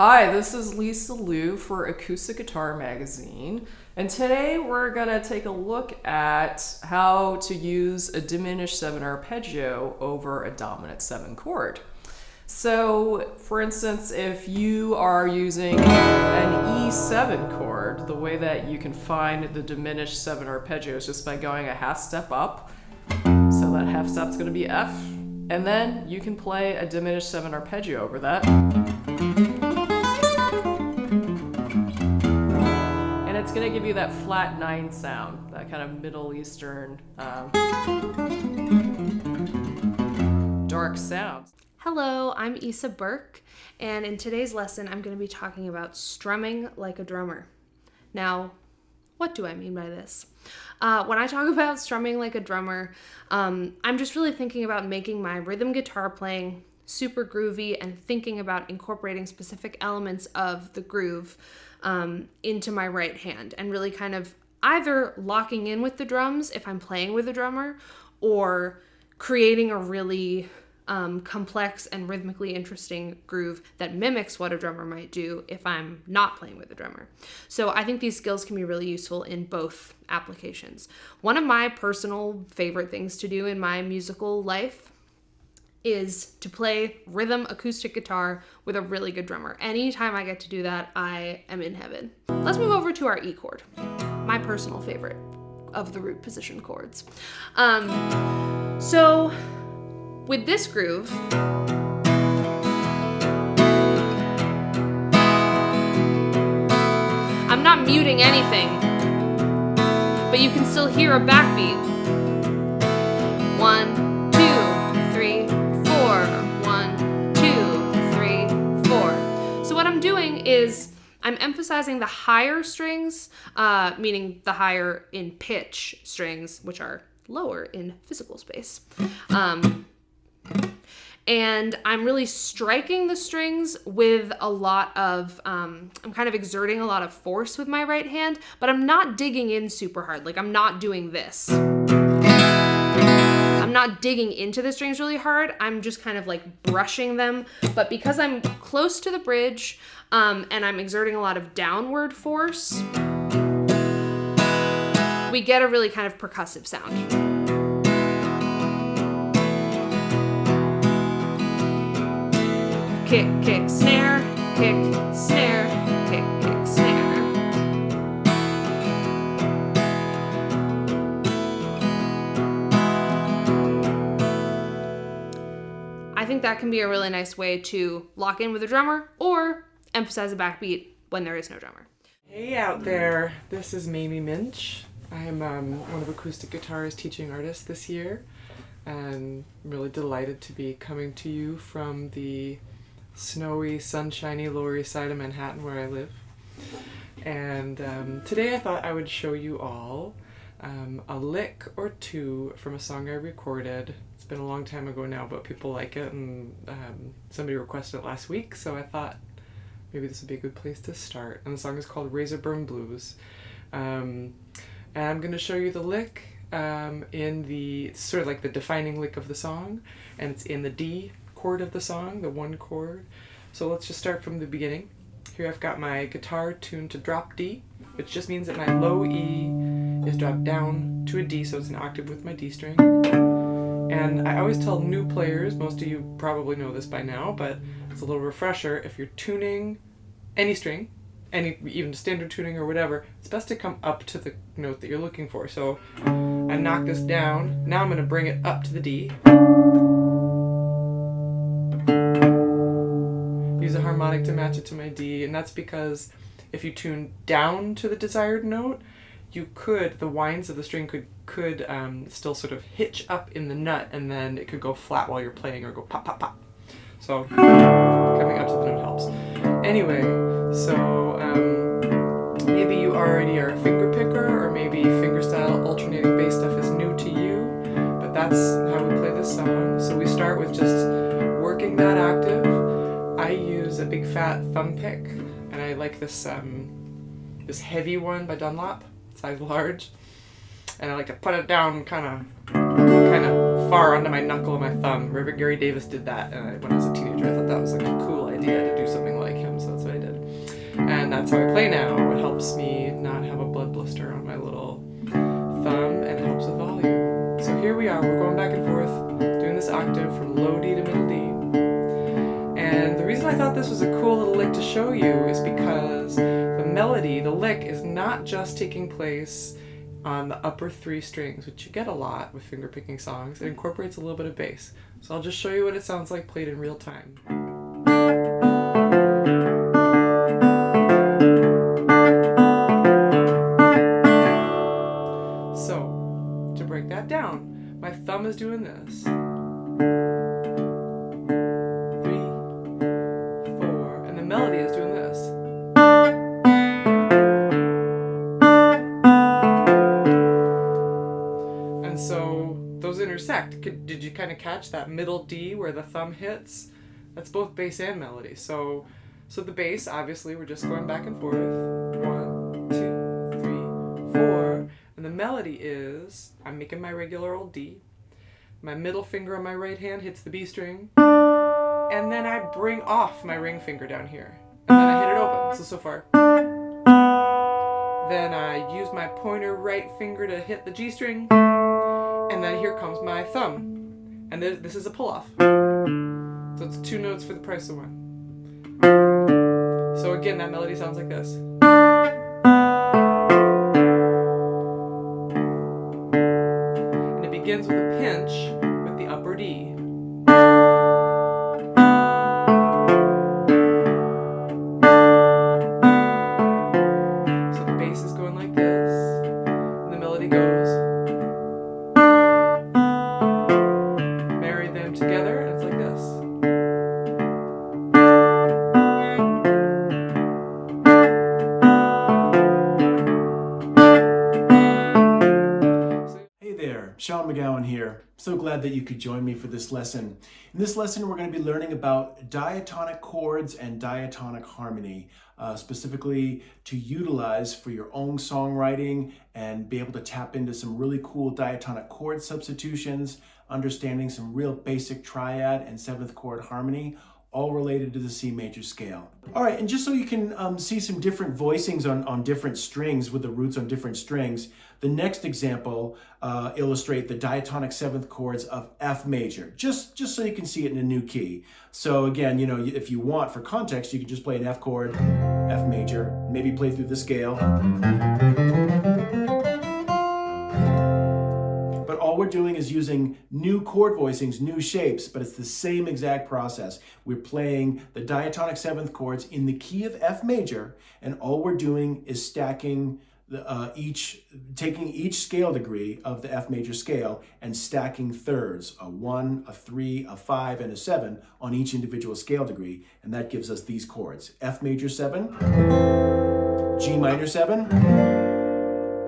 Hi, this is Lisa Liu for Acoustic Guitar Magazine, and today we're going to take a look at how to use a diminished 7 arpeggio over a dominant 7 chord. So, for instance, if you are using an E7 chord, the way that you can find the diminished 7 arpeggio is just by going a half step up. So that half step's going to be F, and then you can play a diminished 7 arpeggio over that. And it's going to give you that flat 9 sound, that kind of Middle Eastern dark sound. Hello, I'm Isa Burke, and in today's lesson I'm going to be talking about strumming like a drummer. Now, what do I mean by this? When I talk about strumming like a drummer, I'm just really thinking about making my rhythm guitar playing super groovy and thinking about incorporating specific elements of the groove into my right hand and really kind of either locking in with the drums if I'm playing with a drummer or creating a really complex and rhythmically interesting groove that mimics what a drummer might do if I'm not playing with a drummer. So I think these skills can be really useful in both applications. One of my personal favorite things to do in my musical life is to play rhythm acoustic guitar with a really good drummer. Anytime I get to do that, I am in heaven. Let's move over to our E chord, my personal favorite of the root position chords. So with this groove, I'm not muting anything, but you can still hear a backbeat. 1, 2, 3, 4. 1, 2, 3, 4. So what I'm doing is I'm emphasizing the higher strings, meaning the higher in pitch strings, which are lower in physical space. And I'm really striking the strings with a lot of, I'm kind of exerting a lot of force with my right hand, but I'm not digging in super hard. Like, I'm not doing this. I'm not digging into the strings really hard. I'm just kind of like brushing them. But because I'm close to the bridge and I'm exerting a lot of downward force, we get a really kind of percussive sound. Kick, kick, snare, kick, snare, kick, kick, snare. I think that can be a really nice way to lock in with a drummer or emphasize a backbeat when there is no drummer. Hey out there, this is Mamie Minch. I'm one of Acoustic Guitar's teaching artists this year, and I'm really delighted to be coming to you from the snowy, sunshiny Lower East Side of Manhattan where I live. And today I thought I would show you all a lick or two from a song I recorded. It's been a long time ago now, but people like it, and somebody requested it last week, so I thought maybe this would be a good place to start. And the song is called Razorburn Blues. And I'm going to show you the lick in the, sort of like the defining lick of the song, and it's in the D chord of the song, the 1 chord. So let's just start from the beginning. Here I've got my guitar tuned to drop D, which just means that my low E is dropped down to a D, so it's an octave with my D string. And I always tell new players, most of you probably know this by now, but it's a little refresher, if you're tuning any string, even standard tuning or whatever, it's best to come up to the note that you're looking for. So I knock this down, now I'm going to bring it up to the D. Use a harmonic to match it to my D, and that's because if you tune down to the desired note, the winds of the string could still sort of hitch up in the nut, and then it could go flat while you're playing or go pop, pop, pop. So coming up to the note helps. Anyway, so maybe you already are a finger picker, or maybe fingerstyle alternating bass stuff is new to you, but that's how we play this song. So we start with just working that octave. I use a big fat thumb pick, and I like this this heavy one by Dunlop, size large, and I like to put it down kind of far onto my knuckle of my thumb. Reverend Gary Davis did that when I was a teenager. I thought that was like a cool idea to do something like him, so that's what I And that's how I play now. It helps me not have a blood blister on my little thumb, and it helps with volume. So here we are, we're going back and forth, doing this octave from low D to middle D. And the reason I thought this was a cool little lick to show you is because the melody, the lick, is not just taking place on the upper 3 strings, which you get a lot with fingerpicking songs. It incorporates a little bit of bass. So I'll just show you what it sounds like played in real time. So, to break that down, my thumb is doing this. 3, 4, and the melody is doing this. And so those intersect. Did you kind of catch that middle D where the thumb hits? That's both bass and melody. So the bass, obviously, we're just going back and forth. 1, 2, 3, 4. And the melody is, I'm making my regular old D. My middle finger on my right hand hits the B string. And then I bring off my ring finger down here. And then I hit it open. So far. Then I use my pointer right finger to hit the G string. And then here comes my thumb. And this is a pull-off. So it's 2 notes for the price of 1. So again, that melody sounds like this. And it begins with a pinch with the upper D. So the bass is going like this, and the melody goes. Marry them together, and it's like this. Sean McGowan here. So glad that you could join me for this lesson. In this lesson, we're going to be learning about diatonic chords and diatonic harmony, specifically to utilize for your own songwriting and be able to tap into some really cool diatonic chord substitutions, understanding some real basic triad and 7th chord harmony, all related to the C major scale. All right, and just so you can see some different voicings on different strings with the roots on different strings, the next example illustrate the diatonic 7th chords of F major, just so you can see it in a new key. So again, you know, if you want, for context, you can just play an F chord, F major, maybe play through the scale. All we're doing is using new chord voicings, new shapes, but it's the same exact process. We're playing the diatonic 7th chords in the key of F major, and all we're doing is stacking taking each scale degree of the F major scale and stacking thirds, a 1, a 3, a 5, and a 7 on each individual scale degree, and that gives us these chords: F major 7, G minor 7,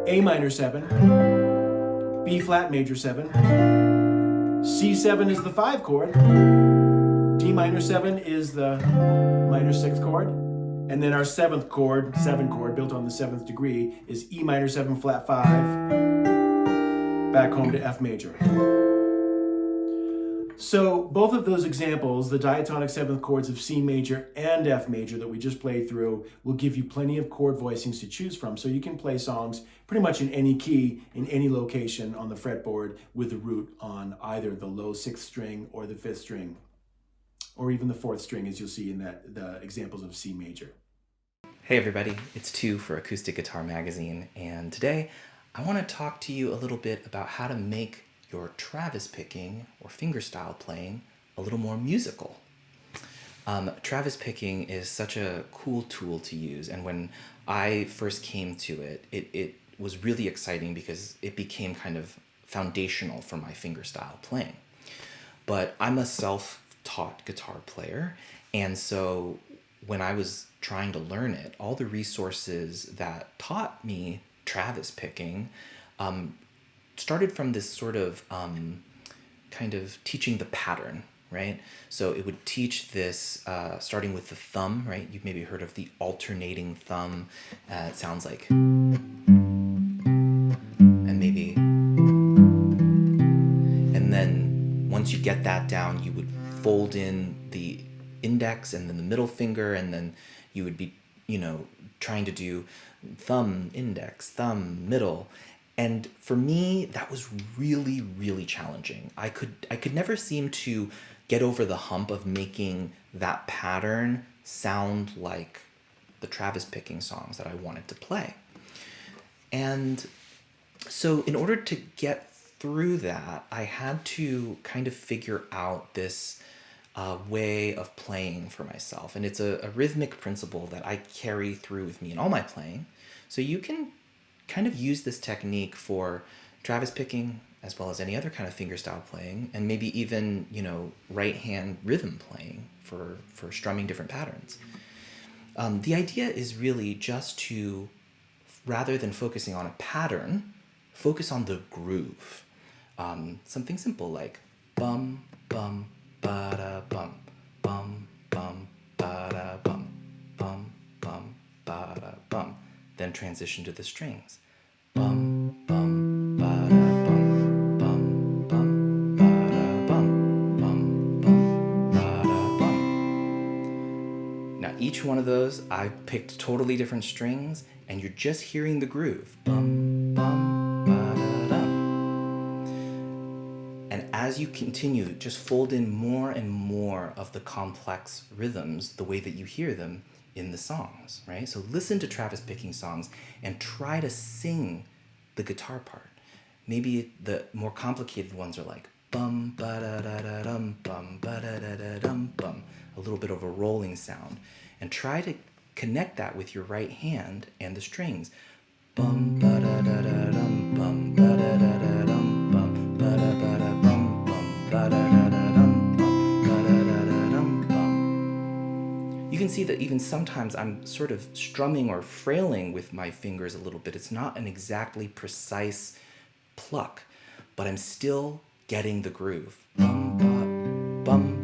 A minor 7, B flat major 7, C7 is the 5 chord, D minor 7 is the minor 6th chord, and then our 7th chord, 7 chord built on the 7th degree, is E minor 7 flat 5, back home to F major. So both of those examples, the diatonic 7th chords of C major and F major that we just played through, will give you plenty of chord voicings to choose from, so you can play songs pretty much in any key, in any location on the fretboard with the root on either the low 6th string or the 5th string, or even the 4th string, as you'll see in the examples of C major. Hey everybody, it's 2 for Acoustic Guitar Magazine, and today I want to talk to you a little bit about how to make your Travis picking or fingerstyle playing a little more musical. Travis picking is such a cool tool to use, and when I first came to it, it was really exciting because it became kind of foundational for my fingerstyle playing. But I'm a self-taught guitar player, and so when I was trying to learn it, all the resources that taught me Travis picking started from this sort of kind of teaching the pattern, right? So it would teach this starting with the thumb, right? You've maybe heard of the alternating thumb. It sounds like, and maybe, and then once you get that down, you would fold in the index and then the middle finger, and then you would be, trying to do thumb, index, thumb, middle. And for me, that was really, really challenging. I could never seem to get over the hump of making that pattern sound like the Travis picking songs that I wanted to play. And so in order to get through that, I had to kind of figure out this way of playing for myself. And it's a rhythmic principle that I carry through with me in all my playing. So you can kind of use this technique for Travis picking as well as any other kind of fingerstyle playing, and maybe even, right hand rhythm playing for strumming different patterns. The idea is really just to, rather than focusing on a pattern, focus on the groove. Something simple like bum, bum, ba-da, bum, bum, bum, ba-da, bum, bum, bum, ba-da, bum. Then transition to the strings. Bum, bum, ba-da, bum, bum, bum, ba-da, bum, bum, bum, ba-da, bum. Now each one of those, I picked totally different strings, and you're just hearing the groove. Bum, bum, ba-da-dum. And as you continue, just fold in more and more of the complex rhythms the way that you hear them in the songs, right? So listen to Travis picking songs and try to sing the guitar part. Maybe the more complicated ones are like bum, ba-da-da-da-dum, bum, ba-da-da-da-dum, bum, a little bit of a rolling sound. And try to connect that with your right hand and the strings. Bum, ba-da-da-da-dum, bum, ba-da-da-da-dum, bum, ba-da-ba-da-bum, bum, ba-da-da-da-dum, bum, ba-da-da-da-dum, bum. You can see that even sometimes I'm sort of strumming or frailing with my fingers a little bit. It's not an exactly precise pluck, but I'm still getting the groove. Bum, ba, bum,